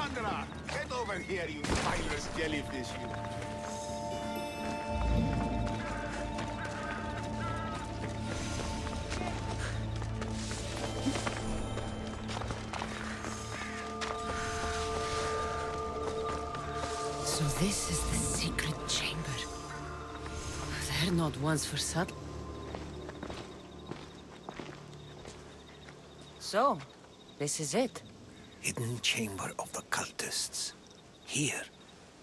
wanderer! Get over here, you spineless jellyfish, you! So this is the secret chamber. They're not ones for subtle. So, this is it. Hidden chamber of the cultists. Here,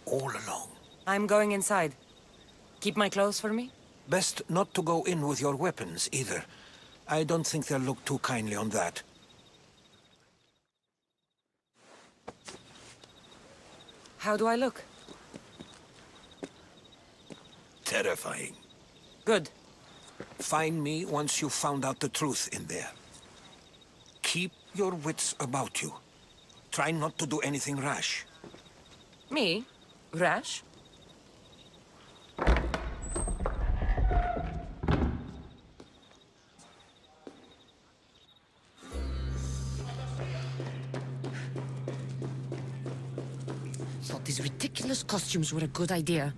all along. I'm going inside. Keep my clothes for me? Best not to go in with your weapons, either. I don't think they'll look too kindly on that. How do I look? Terrifying. Good. Find me once you've found out the truth in there. Keep your wits about you. Try not to do anything rash. Me? Rash? Thought these ridiculous costumes were a good idea.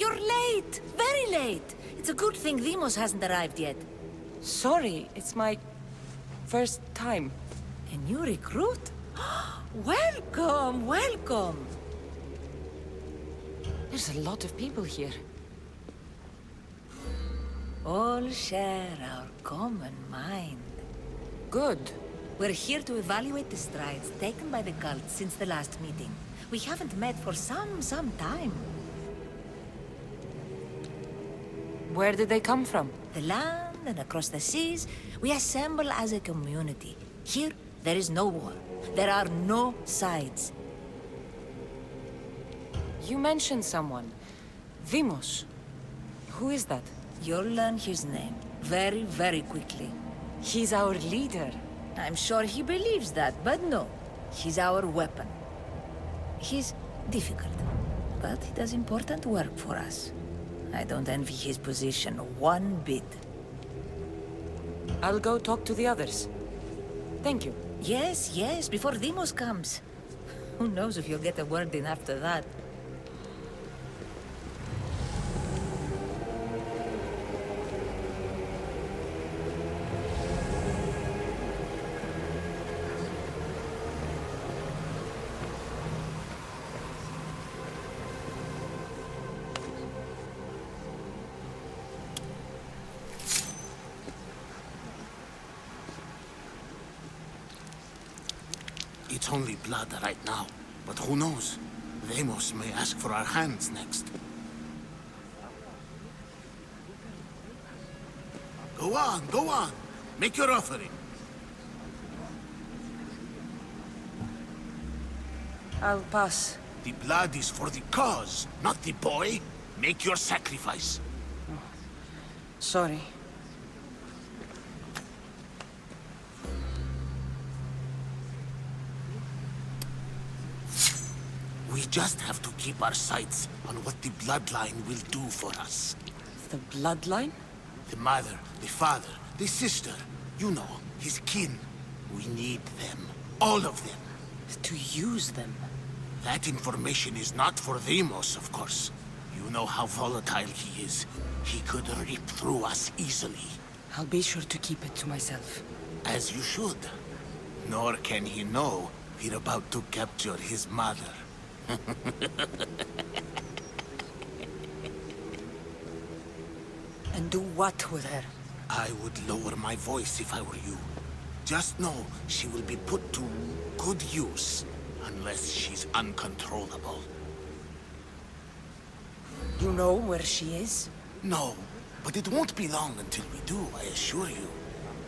You're late! Very late! It's a good thing Demos hasn't arrived yet. Sorry, it's my first time. A new recruit? Welcome, welcome! There's a lot of people here. All share our common mind. Good. We're here to evaluate the strides taken by the cult since the last meeting. We haven't met for some time. Where did they come from? The land and across the seas, we assemble as a community. Here, there is no war. There are no sides. You mentioned someone. Vimos. Who is that? You'll learn his name very, very quickly. He's our leader. I'm sure he believes that, but no. He's our weapon. He's difficult, but he does important work for us. I don't envy his position one bit. I'll go talk to the others. Thank you. Yes, yes, before Demos comes. Who knows if you'll get a word in after that. It's only blood right now, but who knows? Demos may ask for our hands next. Go on, go on. Make your offering. I'll pass. The blood is for the cause, not the boy. Make your sacrifice. Sorry. We just have to keep our sights on what the bloodline will do for us. The bloodline? The mother, the father, the sister. You know, his kin. We need them. All of them. To use them. That information is not for Demos, of course. You know how volatile he is. He could rip through us easily. I'll be sure to keep it to myself. As you should. Nor can he know we're about to capture his mother. And do what with her? I would lower my voice if I were you. Just know she will be put to good use, unless she's uncontrollable. You know where she is? No, but it won't be long until we do, I assure you.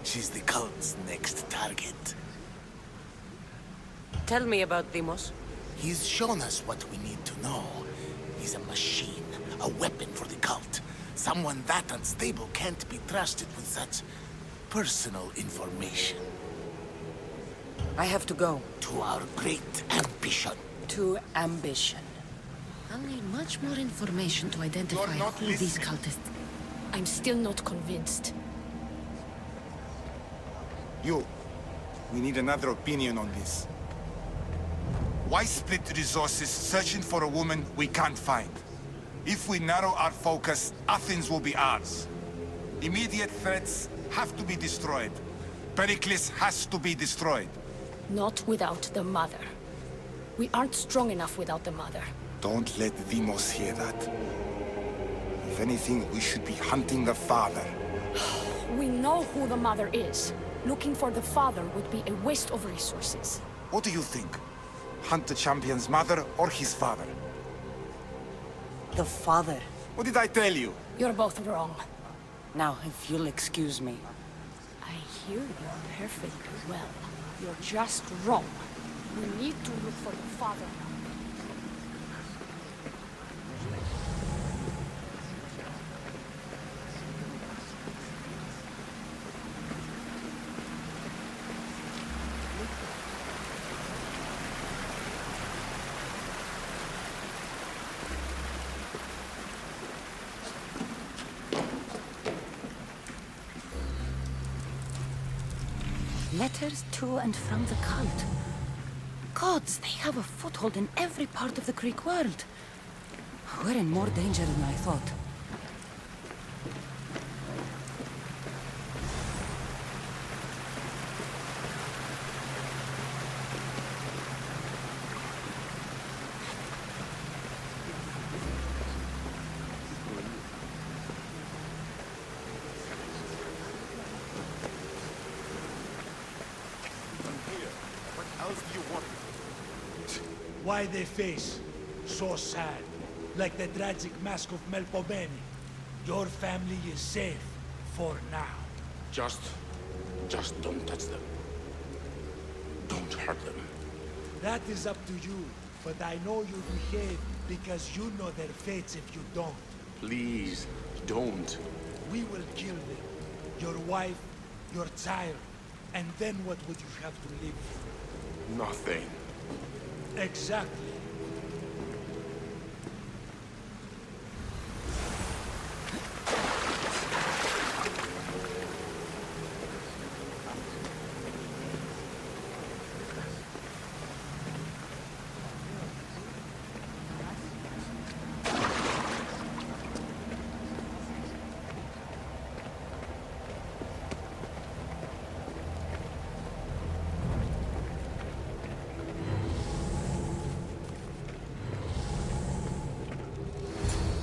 She's the cult's next target. Tell me about Deimos. He's shown us what we need to know. He's a machine, a weapon for the cult. Someone that unstable can't be trusted with such personal information. I have to go. To our great ambition. To ambition. I'll need much more information to identify You're not who these listening. cultists... I'm still not convinced. You. We need another opinion on this. Why split the resources searching for a woman we can't find? If we narrow our focus, Athens will be ours. Immediate threats have to be destroyed. Pericles has to be destroyed. Not without the mother. We aren't strong enough without the mother. Don't let Deimos hear that. If anything, we should be hunting the father. We know who the mother is. Looking for the father would be a waste of resources. What do you think? Hunt the champion's mother or his father? The father. What did I tell you? You're both wrong. Now, if you'll excuse me. I hear you perfectly well. You're just wrong. We need to look for the father now. Letters to and from the cult. Gods, they have a foothold in every part of the Greek world. We're in more danger than I thought. Why they face? So sad. Like the tragic mask of Melpomene. Your family is safe. For now. Just don't touch them. Don't hurt them. That is up to you. But I know you behave because you know their fates if you don't. Please, don't. We will kill them. Your wife, your child. And then what would you have to live with? Nothing. Exactly.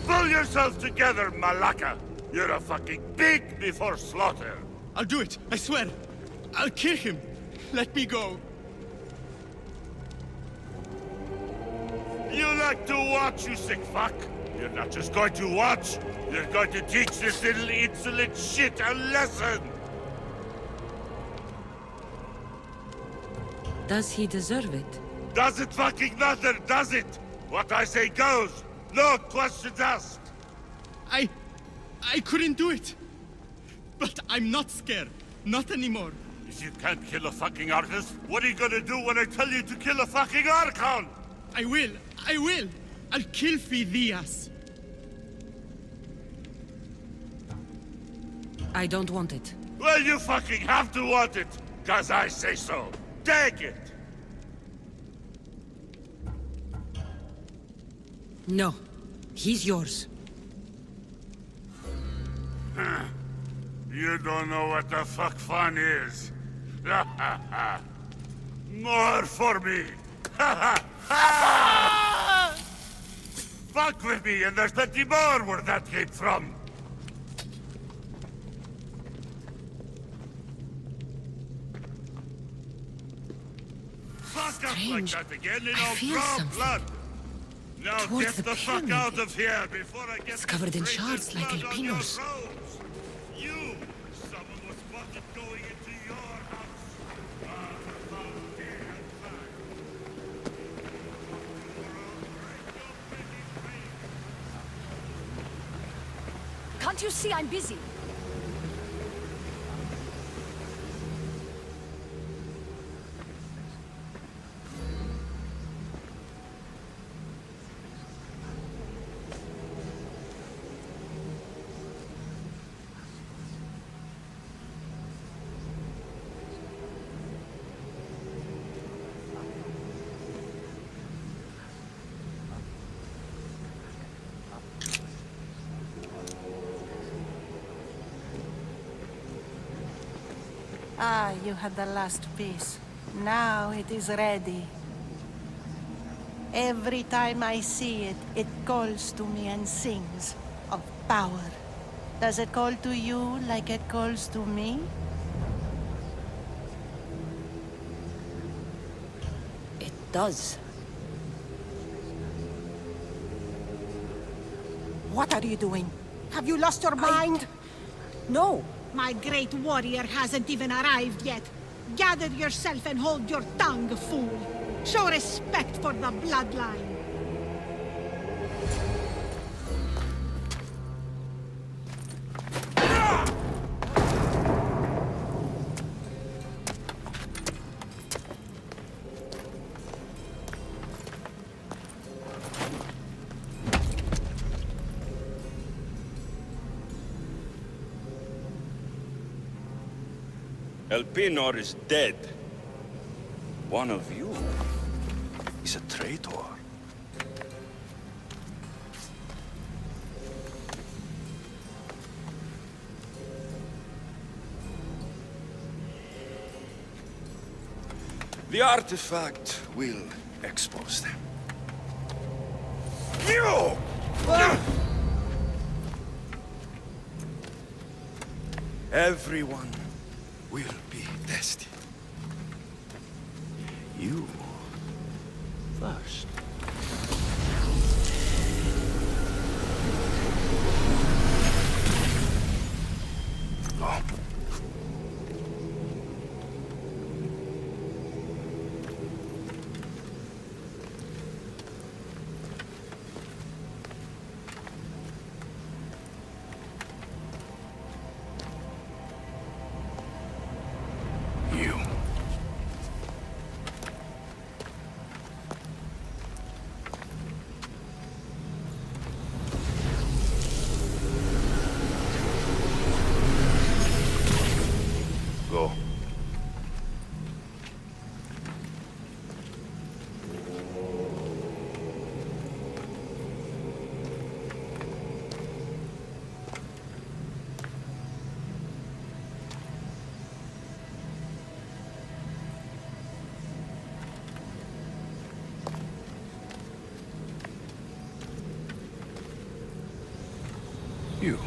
Pull yourself together, Malaka! You're a fucking pig before slaughter! I'll do it, I swear. I'll kill him. Let me go. You like to watch, you sick fuck! You're not just going to watch, you're going to teach this little insolent shit a lesson! Does he deserve it? Does it fucking matter, does it? What I say goes! No questions asked! I couldn't do it. But I'm not scared. Not anymore. If you can't kill a fucking artist, what are you gonna do when I tell you to kill a fucking Archon? I will. I'll kill Phidias. I don't want it. Well, you fucking have to want it, 'cause I say so. Take it! No. He's yours. You don't know what the fuck fun is. More for me. Fuck with me, and there's plenty more where that came from. Fuck up like Strange. that again, and I I'll feel draw something. blood. Now Towards get the the fuck pyramid. out of here before I get It's covered in this shards like blood on your albinos. robes. You! Someone was spotted going into your house. Ah, found dead and Can't you see I'm busy? Ah, you had the last piece. Now it is ready. Every time I see it, it calls to me and sings of power. Does it call to you like it calls to me? It does. What are you doing? Have you lost your mind? No! My great warrior hasn't even arrived yet. Gather yourself and hold your tongue, fool. Show respect for the bloodline. Elpenor is dead. One of you is a traitor. The artifact will expose them. You! Everyone will be tested. You first. Oh. You. Go. You.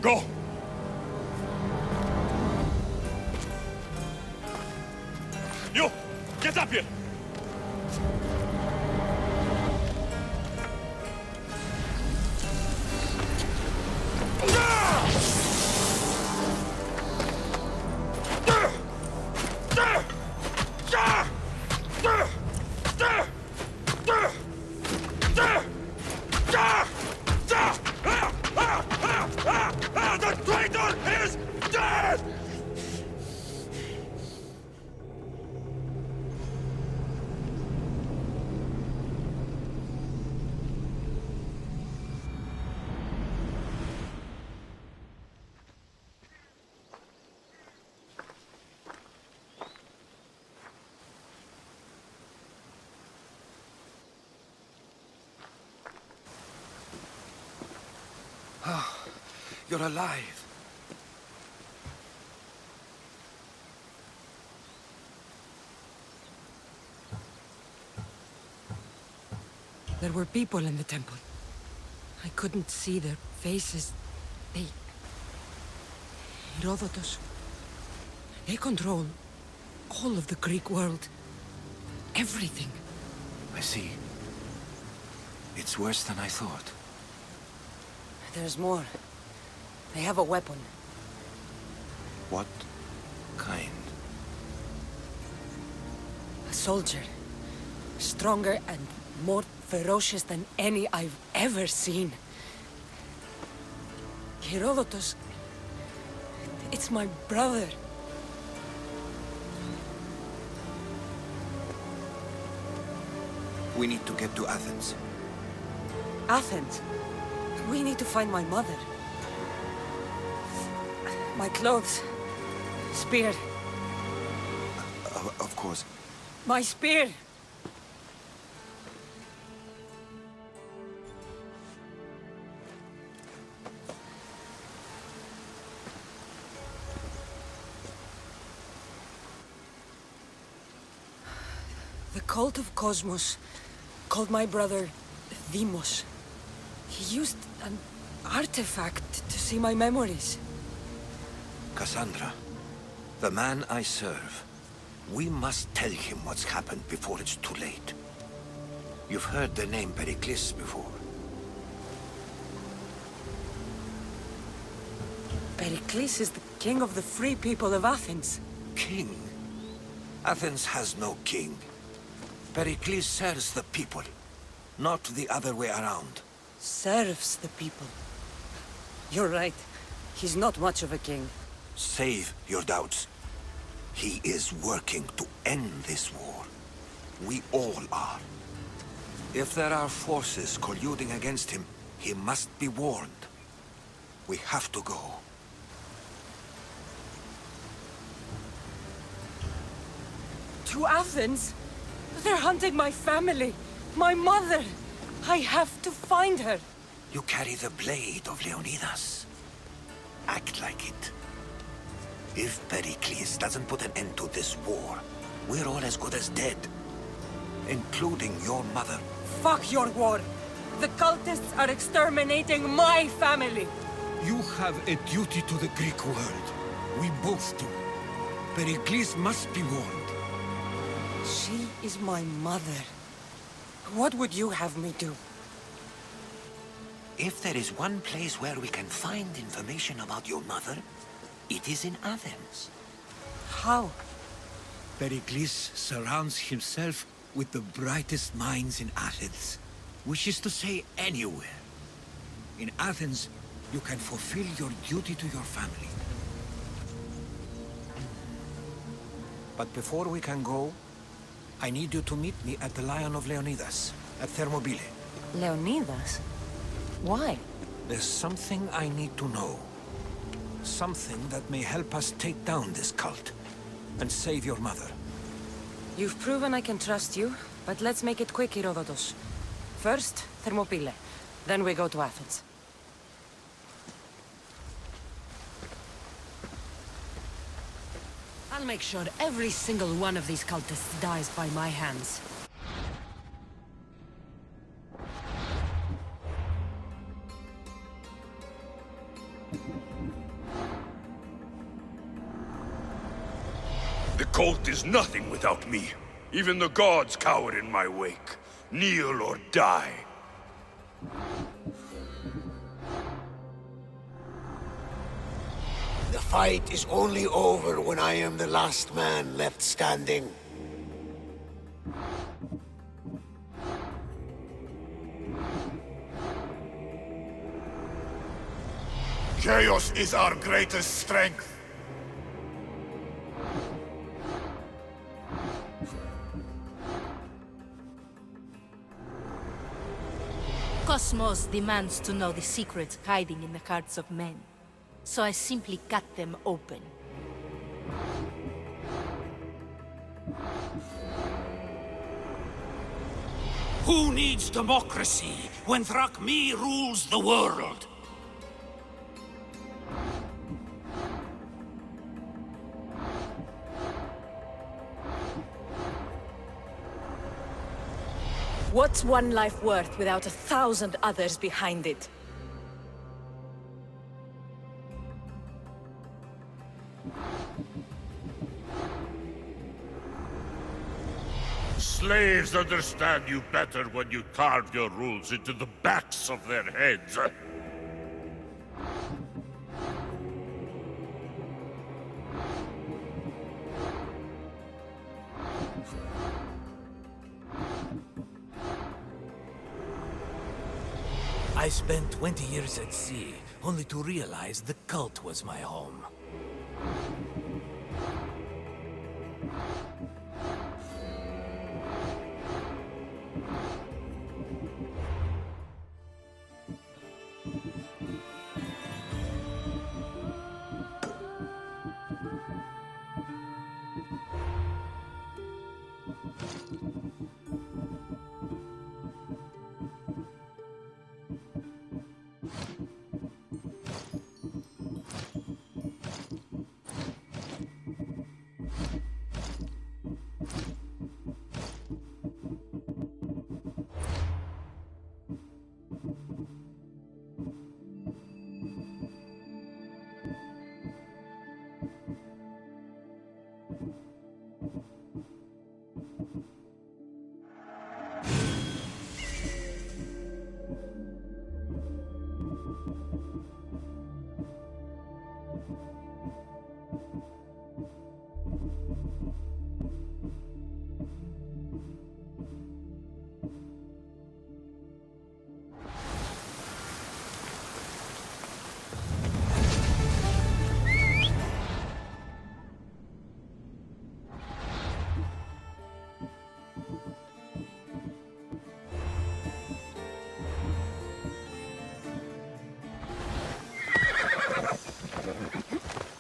Go! You! Get up here! You're alive. There were people in the temple. I couldn't see their faces. They... Herodotus. They control all of the Greek world. Everything. I see. It's worse than I thought. There's more. They have a weapon. What kind? A soldier. Stronger and more ferocious than any I've ever seen. Herodotus... It's my brother. We need to get to Athens. Athens? We need to find my mother. My clothes. Spear. Of course. My spear! The cult of Cosmos called my brother Deimos. He used an artifact to see my memories. Cassandra, the man I serve. We must tell him what's happened before it's too late. You've heard the name Pericles before. Pericles is the king of the free people of Athens. King? Athens has no king. Pericles serves the people, not the other way around. Serves the people. You're right. He's not much of a king. Save your doubts. He is working to end this war. We all are. If there are forces colluding against him, he must be warned. We have to go. To Athens? They're hunting my family. My mother. I have to find her. You carry the blade of Leonidas. Act like it. If Pericles doesn't put an end to this war, we're all as good as dead. Including your mother. Fuck your war. The cultists are exterminating my family. You have a duty to the Greek world. We both do. Pericles must be warned. She is my mother. What would you have me do? If there is one place where we can find information about your mother, it is in Athens. How? Pericles surrounds himself with the brightest minds in Athens. Which is to say, anywhere. In Athens, you can fulfill your duty to your family. But before we can go, I need you to meet me at the Lion of Leonidas, at Thermopylae. Leonidas? Why? There's something I need to know. Something that may help us take down this cult, and save your mother. You've proven I can trust you, but let's make it quick, Herodotus. First, Thermopylae. Then we go to Athens. I'll make sure every single one of these cultists dies by my hands. The cult is nothing without me. Even the gods cower in my wake. Kneel or die. The fight is only over when I am the last man left standing. Chaos is our greatest strength. Cosmos demands to know the secrets hiding in the hearts of men. So I simply cut them open. Who needs democracy when Thrakmi rules the world? What's one life worth without 1,000 others behind it? Slaves understand you better when you carve your rules into the backs of their heads. I spent 20 years at sea, only to realize the cult was my home.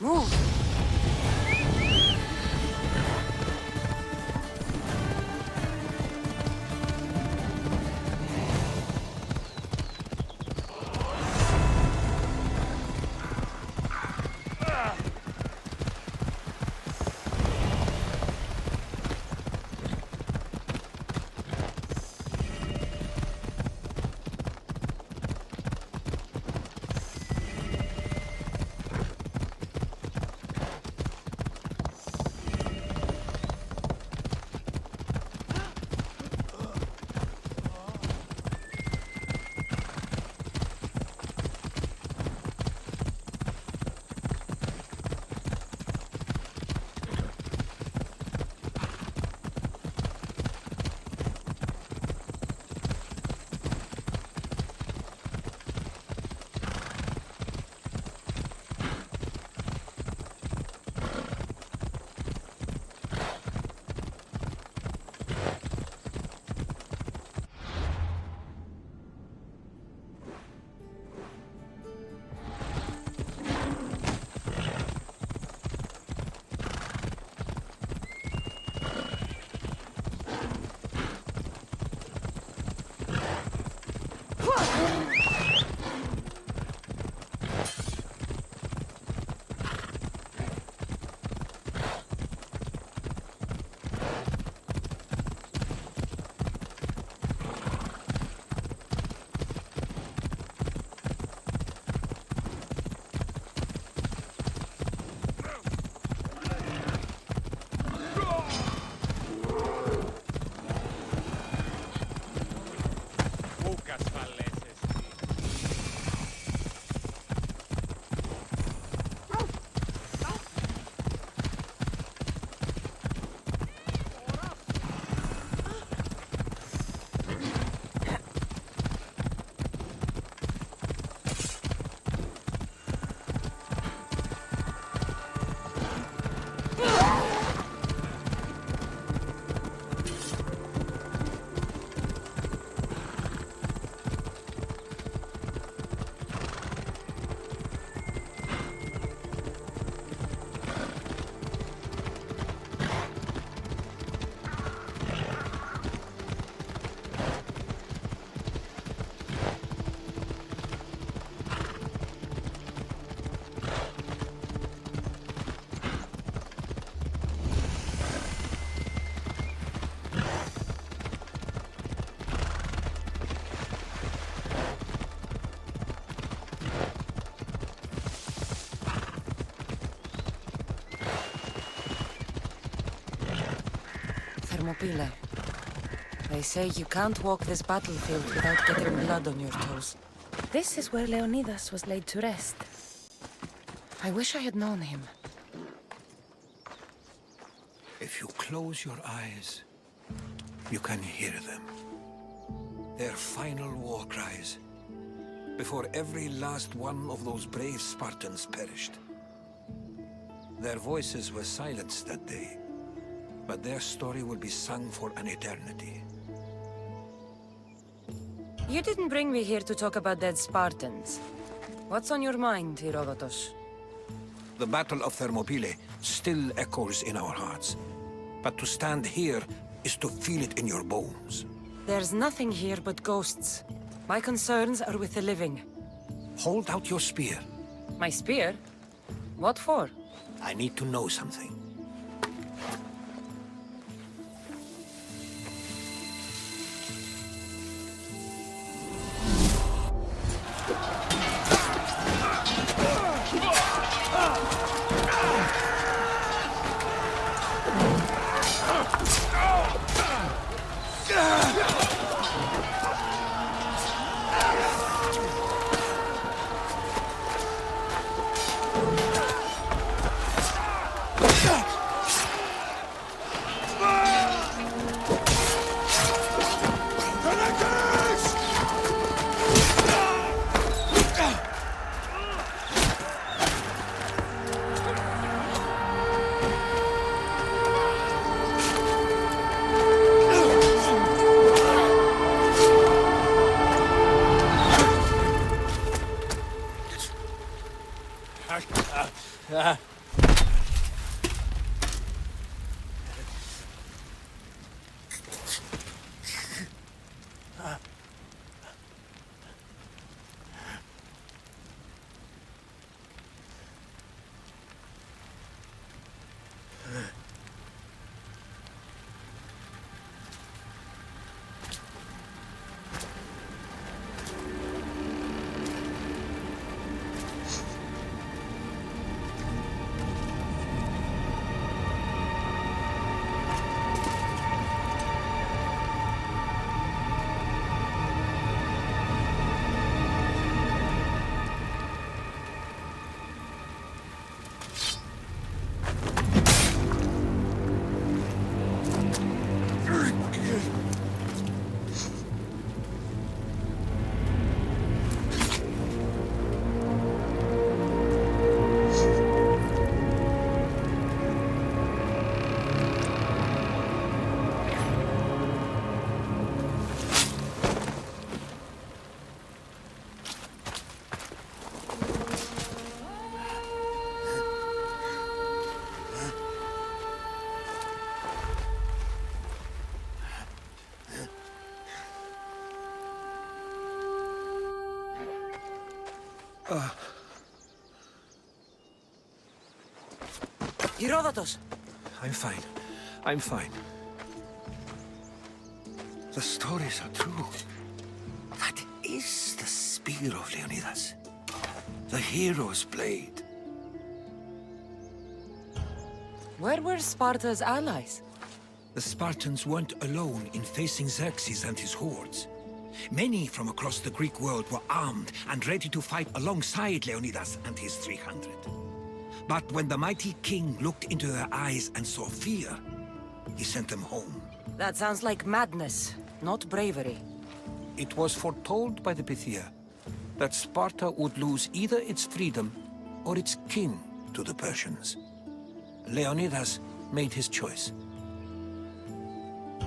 Move! Thermopylae. They say you can't walk this battlefield without getting blood on your toes. This is where Leonidas was laid to rest. I wish I had known him. If you close your eyes, you can hear them. Their final war cries, before every last one of those brave Spartans perished. Their voices were silenced that day, but their story will be sung for an eternity. You didn't bring me here to talk about dead Spartans. What's on your mind, Herodotus? The Battle of Thermopylae still echoes in our hearts. But to stand here is to feel it in your bones. There's nothing here but ghosts. My concerns are with the living. Hold out your spear. My spear? What for? I need to know something. Herodotus! I'm fine. I'm fine. The stories are true. That is the spear of Leonidas. The hero's blade. Where were Sparta's allies? The Spartans weren't alone in facing Xerxes and his hordes. Many from across the Greek world were armed and ready to fight alongside Leonidas and his 300. But when the mighty king looked into their eyes and saw fear, he sent them home. That sounds like madness, not bravery. It was foretold by the Pythia that Sparta would lose either its freedom or its king to the Persians. Leonidas made his choice.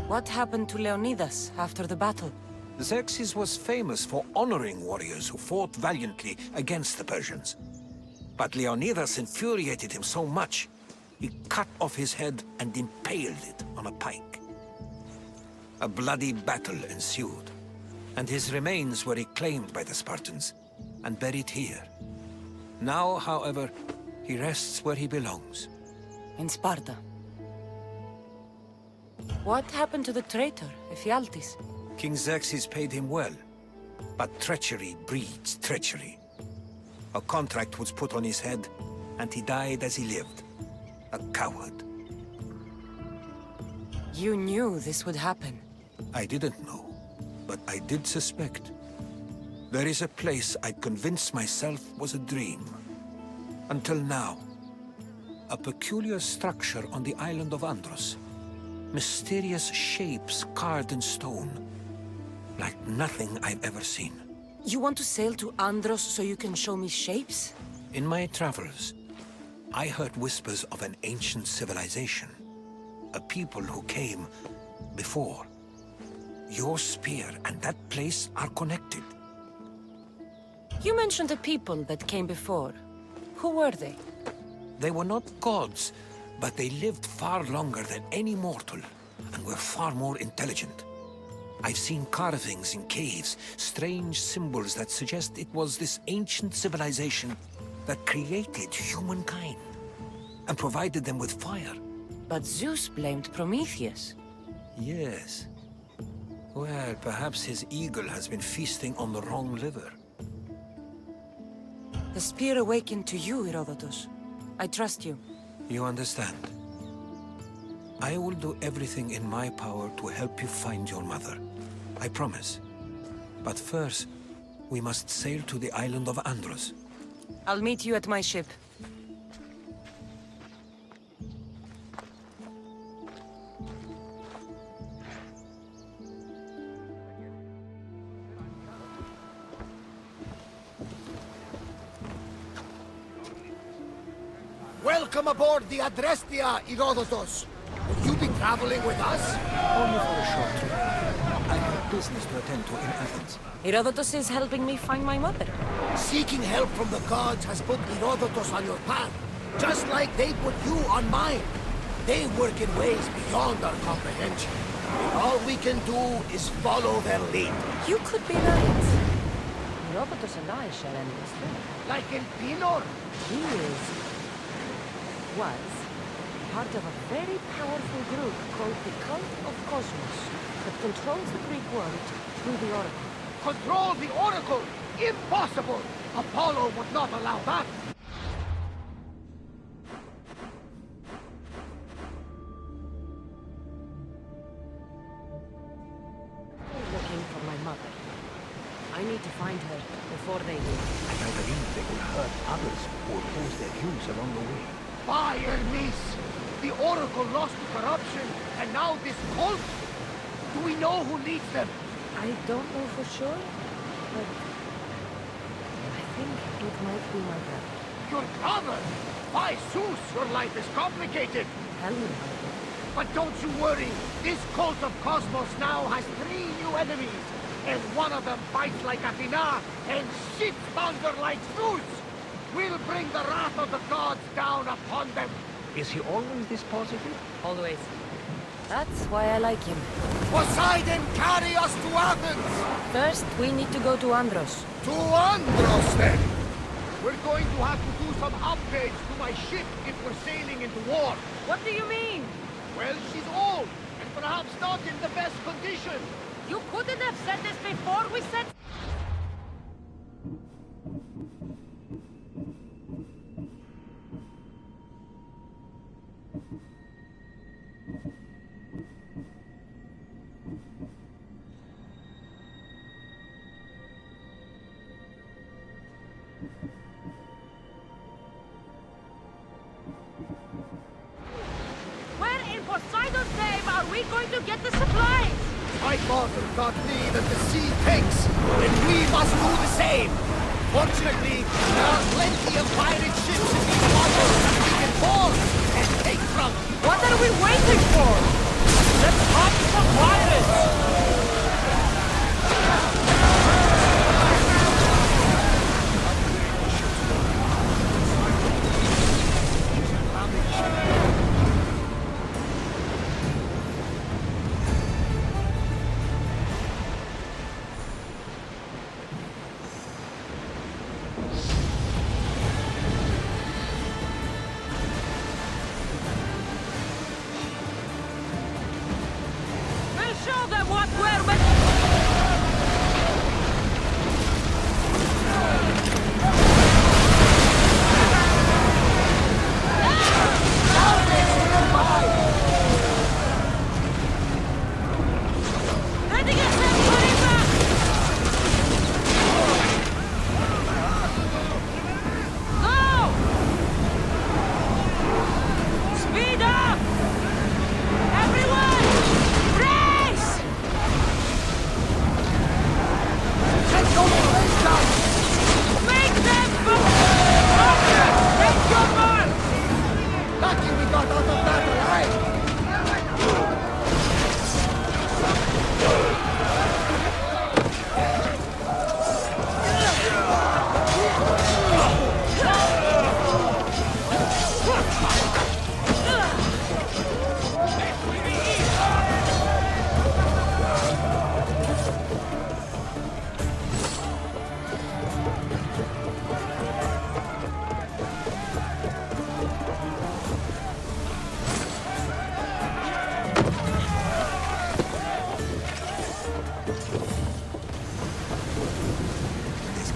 What happened to Leonidas after the battle? Xerxes was famous for honoring warriors who fought valiantly against the Persians. But Leonidas infuriated him so much, he cut off his head and impaled it on a pike. A bloody battle ensued, and his remains were reclaimed by the Spartans and buried here. Now, however, he rests where he belongs. In Sparta. What happened to the traitor, Ephialtes? King Xerxes paid him well, but treachery breeds treachery. A contract was put on his head, and he died as he lived. A coward. You knew this would happen. I didn't know, but I did suspect. There is a place I'd convinced myself was a dream. Until now. A peculiar structure on the island of Andros. Mysterious shapes carved in stone. Like nothing I've ever seen. You want to sail to Andros so you can show me shapes? In my travels, I heard whispers of an ancient civilization. A people who came before. Your spear and that place are connected. You mentioned a people that came before. Who were they? They were not gods, but they lived far longer than any mortal, and were far more intelligent. I've seen carvings in caves, strange symbols that suggest it was this ancient civilization that created humankind, and provided them with fire. But Zeus blamed Prometheus. Yes. Well, perhaps his eagle has been feasting on the wrong liver. The spear awakened to you, Herodotus. I trust you. You understand. I will do everything in my power to help you find your mother. I promise. But first, we must sail to the island of Andros. I'll meet you at my ship. Welcome aboard the Adrestia, Herodotus. Will you be traveling with us? Only for a short trip. I have business to attend to in Athens. Herodotus is helping me find my mother. Seeking help from the gods has put Herodotus on your path, just like they put you on mine. They work in ways beyond our comprehension. And all we can do is follow their lead. You could be right. Herodotus and I share enemies too. Like in Pinor? He was part of a very powerful group called the Cult of Cosmos that controls the Greek world through the Oracle. Control the Oracle? Impossible! Apollo would not allow that! Looking for my mother. I need to find her before they do. And I believe they will hurt others who oppose their views along the way. By Hermes! The Oracle lost to corruption, and now this cult? Do we know who leads them? I don't know for sure, but I think it might be my brother. Your brother? By Zeus, your life is complicated. Tell me about it. But don't you worry. This cult of Cosmos now has 3 new enemies, and one of them fights like Athena and shits thunder like Zeus. We'll bring the wrath of the gods down upon them. Is he always this positive? Always. That's why I like him. Poseidon, carry us to Athens! First, we need to go to Andros. To Andros, then! We're going to have to do some upgrades to my ship if we're sailing into war. What do you mean? Well, she's old, and perhaps not in the best condition. You couldn't have said this before we set... Where in Poseidon's name are we going to get the supplies? My father taught me that the sea takes, and we must do the same. Fortunately, there are plenty of pirate ships in these waters that we can board and take from. What are we waiting for? Let's hunt for pirates! Show them what we're meant.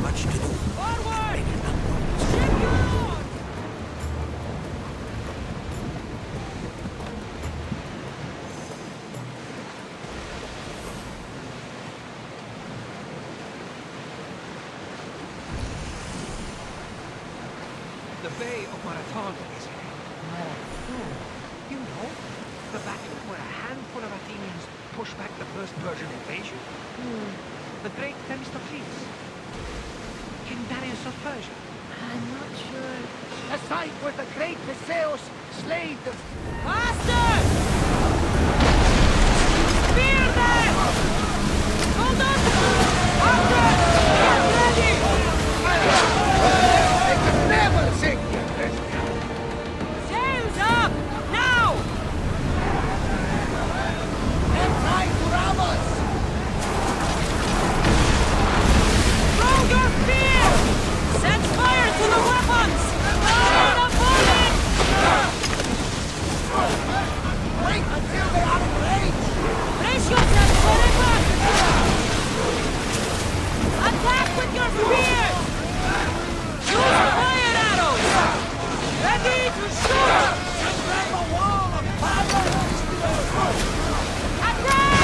much to do. Forward! The Bay of Marathon is here. Marathon? You know, the battle where a handful of Athenians pushed back the first Persian invasion. The great Themistocles. King Darius of Persia. I'm not sure. The site where the great Theseus slayed the... Faster! Spear them! Hold on! After! Get ready! They could never sink the Thespian. Sails up! Now! And try to ram us! Throw your spear! Set fire to the weapons! Shoot them falling! Wait until they are in range! Brace yourself for impact! Attack with your spear! Use fire arrows! Ready to shoot! Grab a wall of fire! Attack!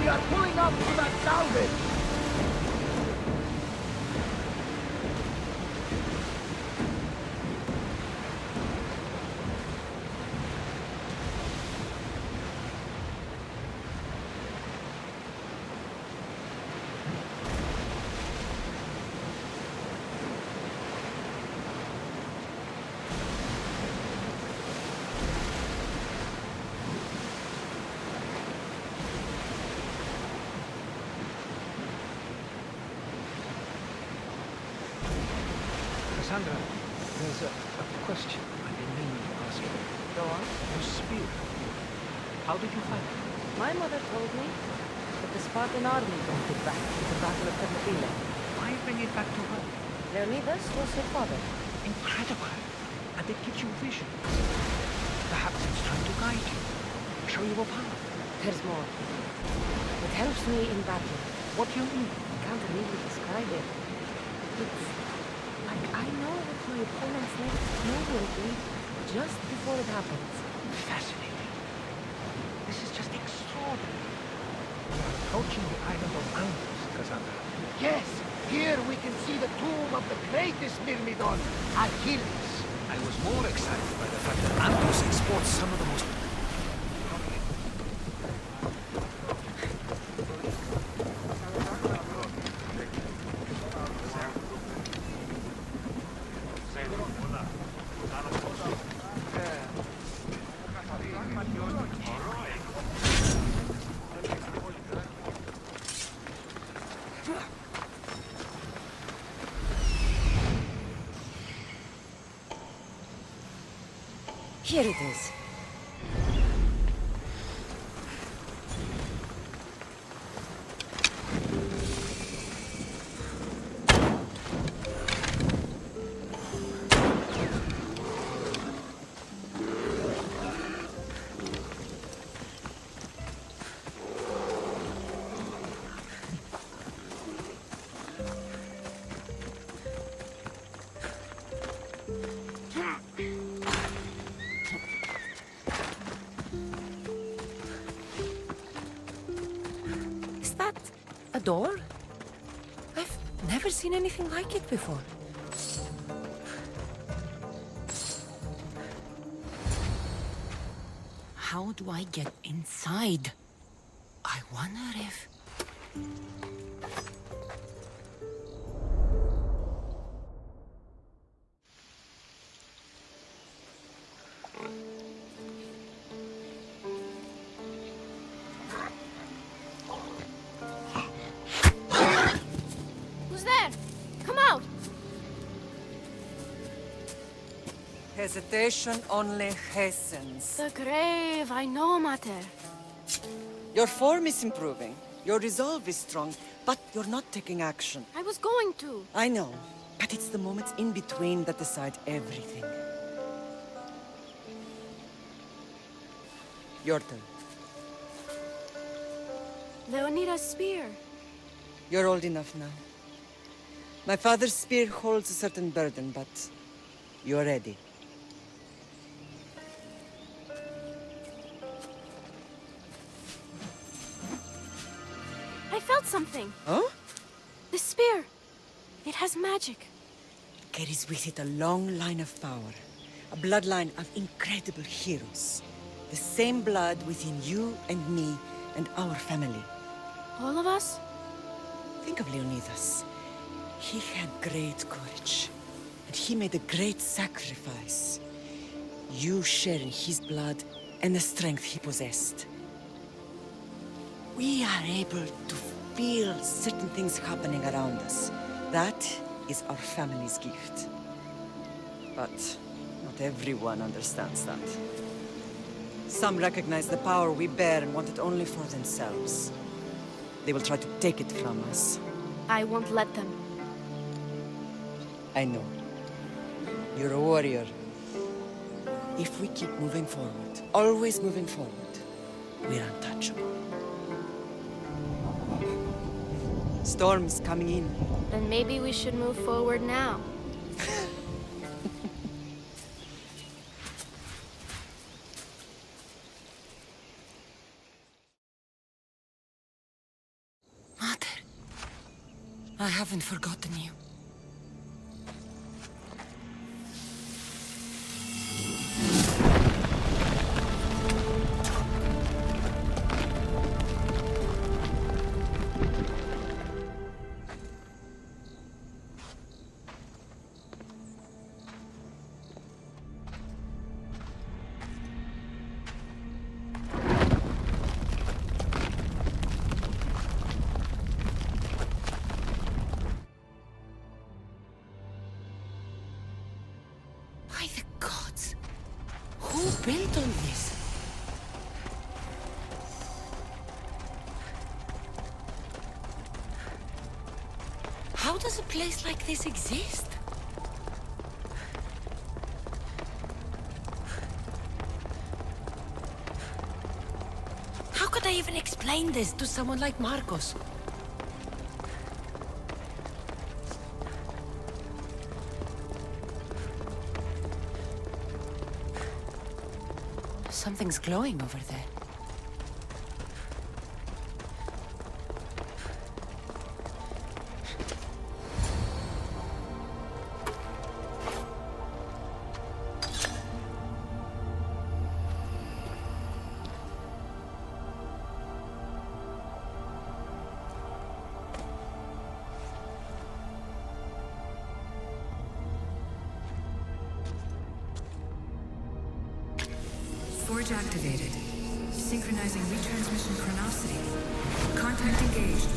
We are pulling up to that salvage! Cassandra, there's a question I've been meaning to ask you. Go on. Your spear. How did you find it? My mother told me that the Spartan army brought it back to the Battle of Thermopylae. Why bring it back to her? Leonidas was her father. Incredible. And it gives you vision. Perhaps it's trying to guide you. Show you a path. There's more. It helps me in battle. What do you mean? I can't really describe it. It's like I know what my opponent's next move will be just before it happens. Fascinating. This is just extraordinary. We are approaching the island of Andros, Cassandra. Yes! Here we can see the tomb of the greatest Myrmidon, Achilles. I was more excited by the fact that Andros exports some of the most... Here it is. A door? I've never seen anything like it before. How do I get inside? I wonder if... Who's there? Come out! Hesitation only hastens. The grave, I know, Mater. Your form is improving. Your resolve is strong, but you're not taking action. I was going to. I know, but it's the moments in between that decide everything. Your turn. Leonida's spear. You're old enough now. My father's spear holds a certain burden, but you're ready. I felt something. Huh? The spear. It has magic. Carries with it a long line of power. A bloodline of incredible heroes. The same blood within you and me and our family. All of us? Think of Leonidas. He had great courage. And he made a great sacrifice. You share in his blood and the strength he possessed. We are able to feel certain things happening around us. That is our family's gift. But not everyone understands that. Some recognize the power we bear and want it only for themselves. They will try to take it from us. I won't let them. I know. You're a warrior. If we keep moving forward, always moving forward, we're untouchable. Storm's coming in. Then maybe we should move forward now. Mater, I haven't forgotten you. By the gods! Who built all this? How does a place like this exist? How could I even explain this to someone like Marcos? Something's glowing over there. Forge activated. Synchronizing retransmission chronicity. Contact engaged.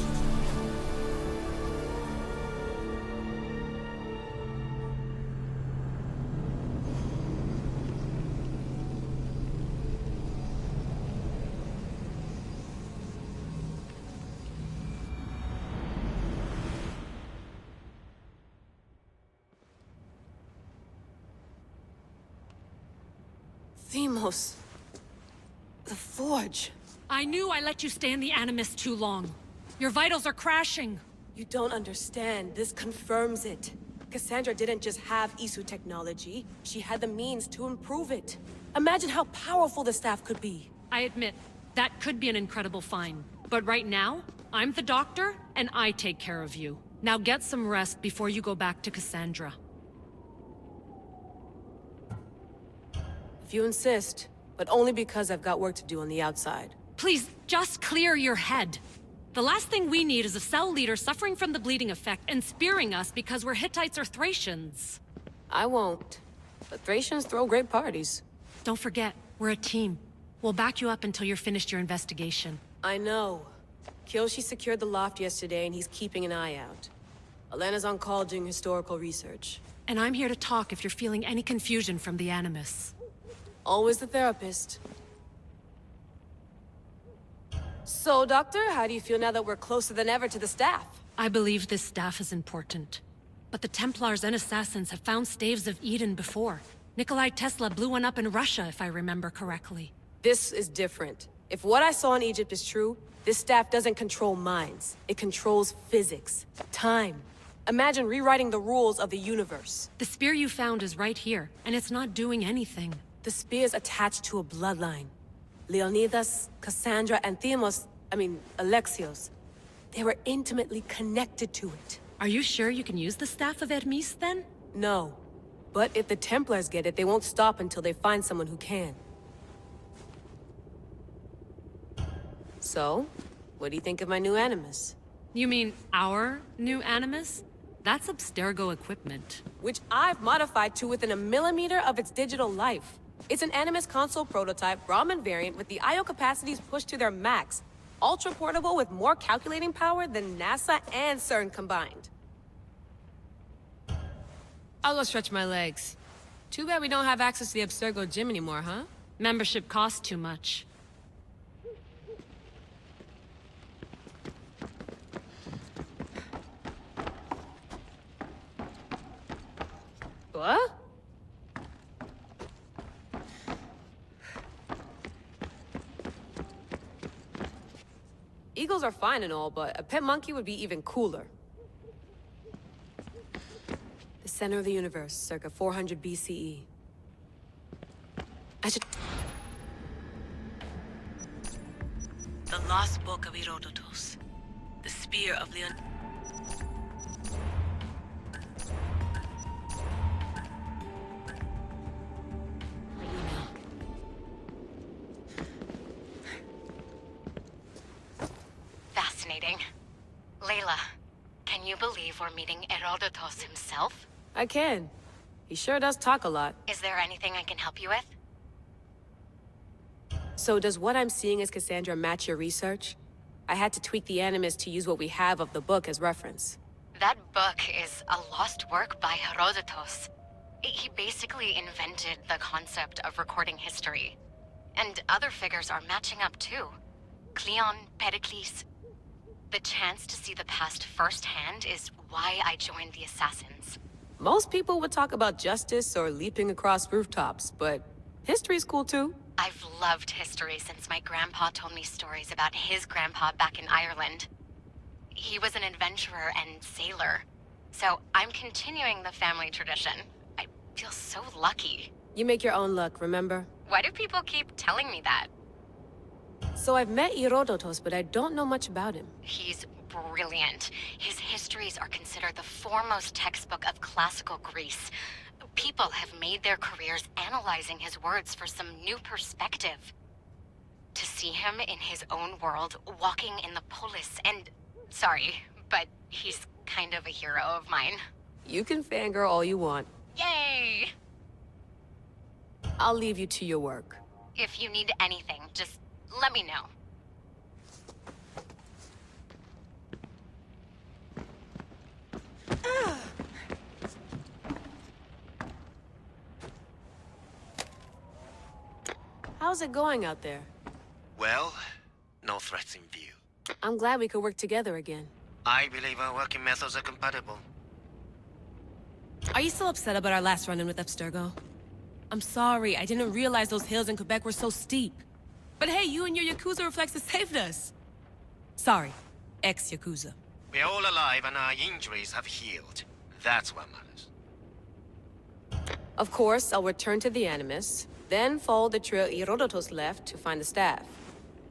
Themos. The Forge. I knew I let you stay in the Animus too long. Your vitals are crashing. You don't understand. This confirms it. Cassandra didn't just have Isu technology. She had the means to improve it. Imagine how powerful the staff could be. I admit, that could be an incredible find. But right now, I'm the doctor, and I take care of you. Now get some rest before you go back to Cassandra. If you insist, but only because I've got work to do on the outside. Please, just clear your head. The last thing we need is a cell leader suffering from the bleeding effect and spearing us because we're Hittites or Thracians. I won't. But Thracians throw great parties. Don't forget, we're a team. We'll back you up until you're finished your investigation. I know. Kyoshi secured the loft yesterday and he's keeping an eye out. Elena's on call doing historical research. And I'm here to talk if you're feeling any confusion from the Animus. Always the therapist. So, Doctor, how do you feel now that we're closer than ever to the staff? I believe this staff is important. But the Templars and Assassins have found staves of Eden before. Nikolai Tesla blew one up in Russia, if I remember correctly. This is different. If what I saw in Egypt is true, this staff doesn't control minds. It controls physics, time. Imagine rewriting the rules of the universe. The spear you found is right here, and it's not doing anything. The spear's attached to a bloodline. Leonidas, Cassandra, and Alexios. They were intimately connected to it. Are you sure you can use the Staff of Hermes, then? No. But if the Templars get it, they won't stop until they find someone who can. So, what do you think of my new Animus? You mean our new Animus? That's Abstergo equipment. Which I've modified to within a millimeter of its digital life. It's an Animus console prototype, Brahmin variant with the I/O capacities pushed to their max. Ultra portable with more calculating power than NASA and CERN combined. I'll go stretch my legs. Too bad we don't have access to the Abstergo gym anymore, huh? Membership costs too much. What? Eagles are fine and all, but a pet monkey would be even cooler. The center of the universe, circa 400 BCE. I should... The Lost Book of Herodotus. The Spear of Leon... Fascinating. Layla, can you believe we're meeting Herodotus himself? I can. He sure does talk a lot. Is there anything I can help you with? So does what I'm seeing as Cassandra match your research? I had to tweak the Animus to use what we have of the book as reference. That book is a lost work by Herodotus. He basically invented the concept of recording history. And other figures are matching up too. Cleon, Pericles. The chance to see the past firsthand is why I joined the Assassins. Most people would talk about justice or leaping across rooftops, but history's cool too. I've loved history since my grandpa told me stories about his grandpa back in Ireland. He was an adventurer and sailor, so I'm continuing the family tradition. I feel so lucky. You make your own luck, remember? Why do people keep telling me that? So I've met Herodotus, but I don't know much about him. He's brilliant. His histories are considered the foremost textbook of classical Greece. People have made their careers analyzing his words for some new perspective. To see him in his own world, walking in the polis, and... Sorry, but he's kind of a hero of mine. You can fangirl all you want. Yay! I'll leave you to your work. If you need anything, just let me know. How's it going out there? Well, no threats in view. I'm glad we could work together again. I believe our working methods are compatible. Are you still upset about our last run-in with Abstergo? I'm sorry, I didn't realize those hills in Quebec were so steep. But hey, you and your Yakuza reflexes saved us. Sorry, ex-Yakuza. We're all alive and our injuries have healed. That's what matters. Of course, I'll return to the Animus, then follow the trail Herodotus left to find the staff.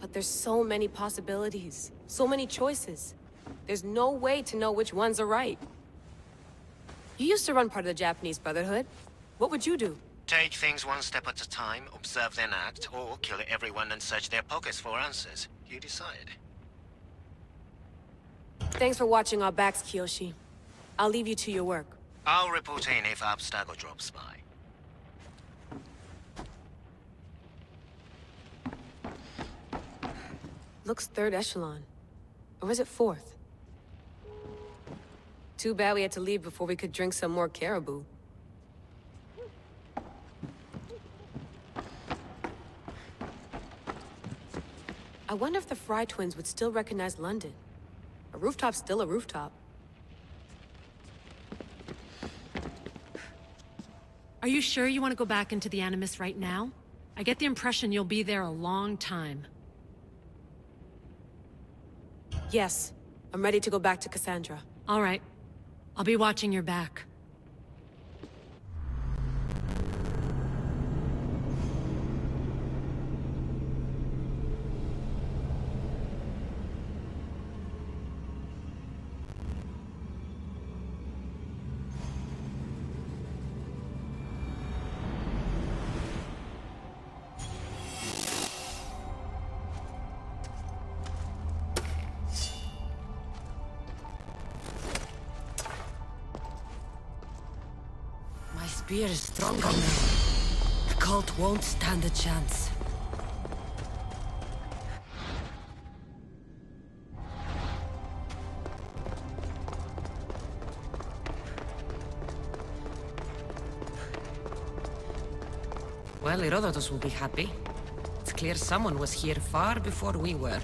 But there's so many possibilities, so many choices. There's no way to know which ones are right. You used to run part of the Japanese Brotherhood. What would you do? Take things one step at a time, observe then act, or kill everyone and search their pockets for answers. You decide. Thanks for watching our backs, Kiyoshi. I'll leave you to your work. I'll report in if Abstergo drops by. Looks third echelon. Or is it fourth? Too bad we had to leave before we could drink some more caribou. I wonder if the Fry twins would still recognize London. A rooftop's still a rooftop. Are you sure you want to go back into the Animus right now? I get the impression you'll be there a long time. Yes. I'm ready to go back to Cassandra. All right. I'll be watching your back. My spear is stronger now. The cult won't stand a chance. Well, Herodotus will be happy. It's clear someone was here far before we were.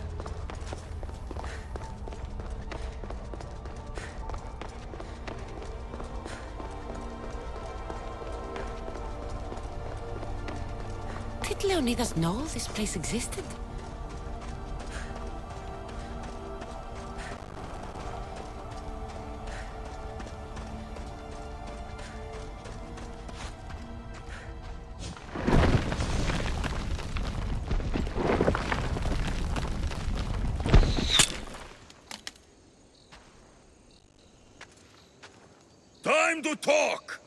Did Leonidas know this place existed? Time to talk!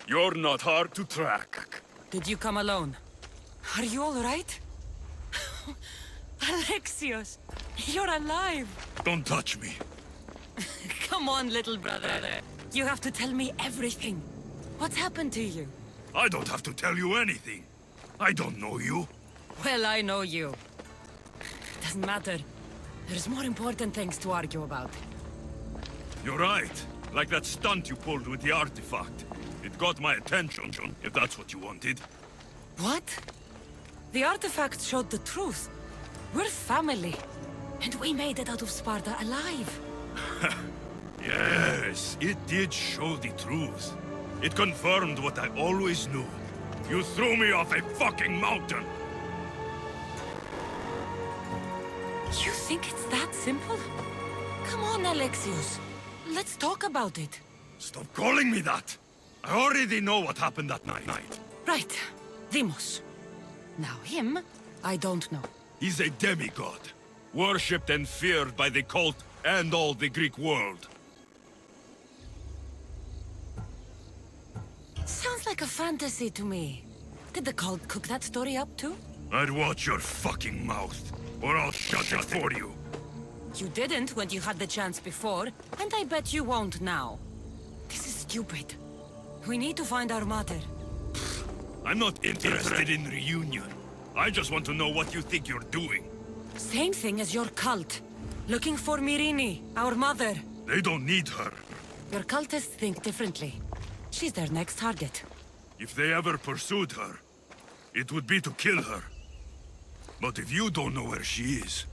You're not hard to track. Did you come alone? Are you all right? Alexios, you're alive! Don't touch me. Come on, little brother. You have to tell me everything. What's happened to you? I don't have to tell you anything. I don't know you. Well, I know you. Doesn't matter. There's more important things to argue about. You're right. Like that stunt you pulled with the artifact. It got my attention, if that's what you wanted. What? The artifact showed the truth. We're family. And we made it out of Sparta alive. Yes, it did show the truth. It confirmed what I always knew. You threw me off a fucking mountain! You think it's that simple? Come on, Alexios. Let's talk about it. Stop calling me that! I already know what happened that night. Right. Deimos. Now him, I don't know. He's a demigod. Worshipped and feared by the cult and all the Greek world. Sounds like a fantasy to me. Did the cult cook that story up too? I'd watch your fucking mouth, or I'll shut it for you. You didn't when you had the chance before, and I bet you won't now. This is stupid. We need to find our mother. I'm not interested in reunion. I just want to know what you think you're doing. Same thing as your cult. Looking for Myrine, our mother. They don't need her. Your cultists think differently. She's their next target. If they ever pursued her, it would be to kill her. But if you don't know where she is,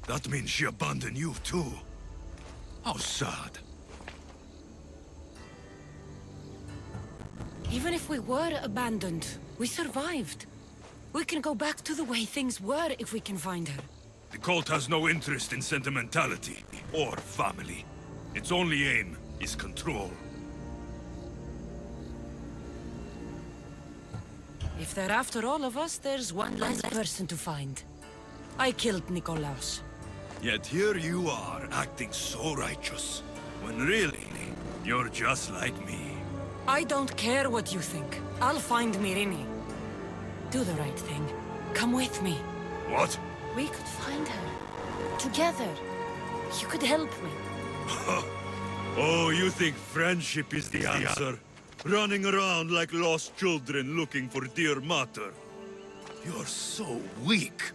that means she abandoned you too. How sad. Even if we were abandoned, we survived. We can go back to the way things were if we can find her. The cult has no interest in sentimentality or family. Its only aim is control. If they're after all of us, there's one less person to find. I killed Nikolaos. Yet here you are, acting so righteous, when really, you're just like me. I don't care what you think. I'll find Myrini. Do the right thing. Come with me. What? We could find her. Together. You could help me. Oh, you think friendship is the answer? Running around like lost children looking for dear mater. You're so weak.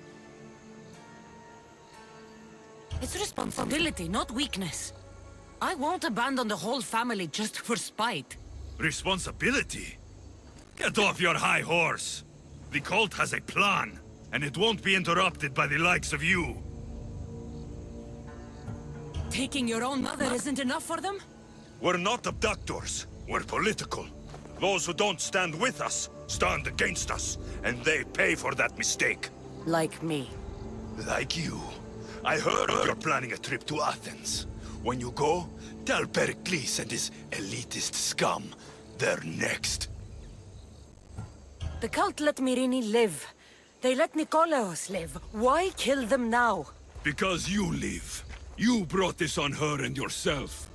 It's responsibility, not weakness. I won't abandon the whole family just for spite. Responsibility? Get off your high horse. The cult has a plan, and it won't be interrupted by the likes of you. Taking your own mother isn't enough for them? We're not abductors. We're political. Those who don't stand with us, stand against us, and they pay for that mistake. Like me. Like you. I heard you're planning a trip to Athens. When you go, tell Pericles and his elitist scum they're next. The cult let Myrini live. They let Nikolaos live. Why kill them now? Because you live. You brought this on her and yourself.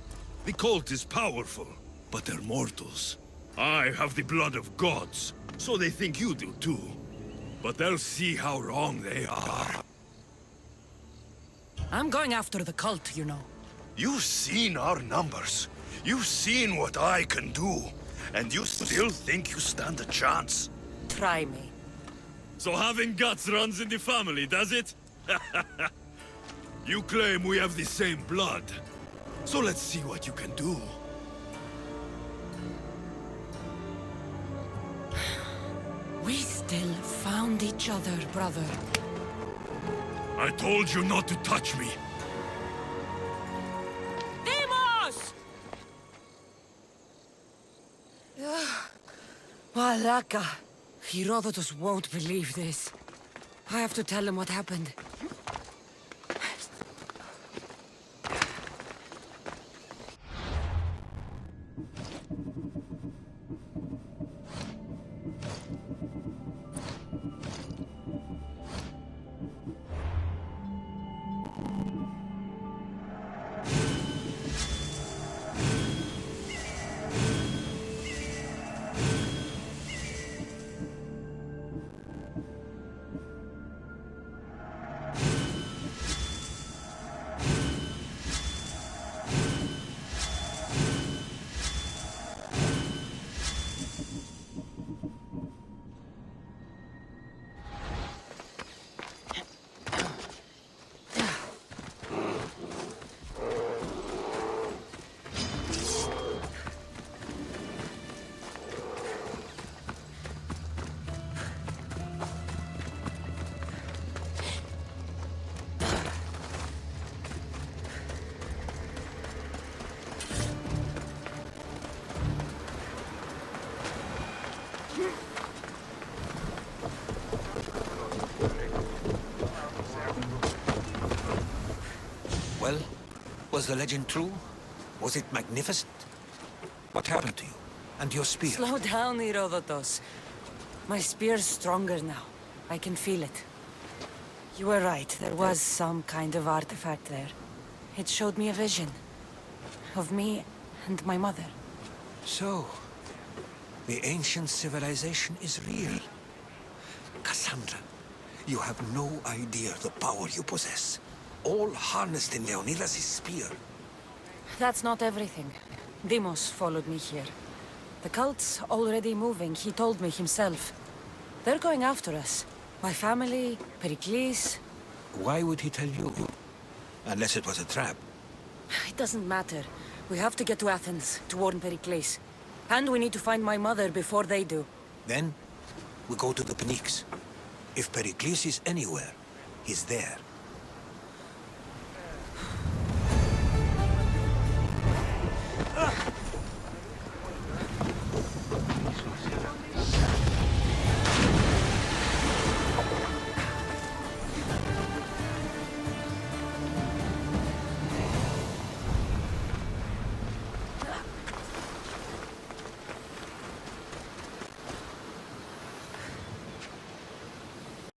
The cult is powerful, but they're mortals. I have the blood of gods, so they think you do too. But they'll see how wrong they are. I'm going after the cult, you know. You've seen our numbers. You've seen what I can do. And you still think you stand a chance? Try me. So having guts runs in the family, does it? You claim we have the same blood. So let's see what you can do. We still found each other, brother. I told you not to touch me. Demos! Malaka. Herodotus won't believe this. I have to tell him what happened. Well, was the legend true? Was it magnificent? What happened to you? And your spear? Slow down, Herodotus. My spear's stronger now. I can feel it. You were right. There was some kind of artifact there. It showed me a vision. Of me and my mother. So, the ancient civilization is real. Cassandra, you have no idea the power you possess. All harnessed in Leonidas' spear. That's not everything. Demos followed me here. The cult's already moving, he told me himself. They're going after us. My family, Pericles. Why would he tell you? Unless it was a trap. It doesn't matter. We have to get to Athens, to warn Pericles. And we need to find my mother before they do. Then, we go to the Pnyx. If Pericles is anywhere, he's there.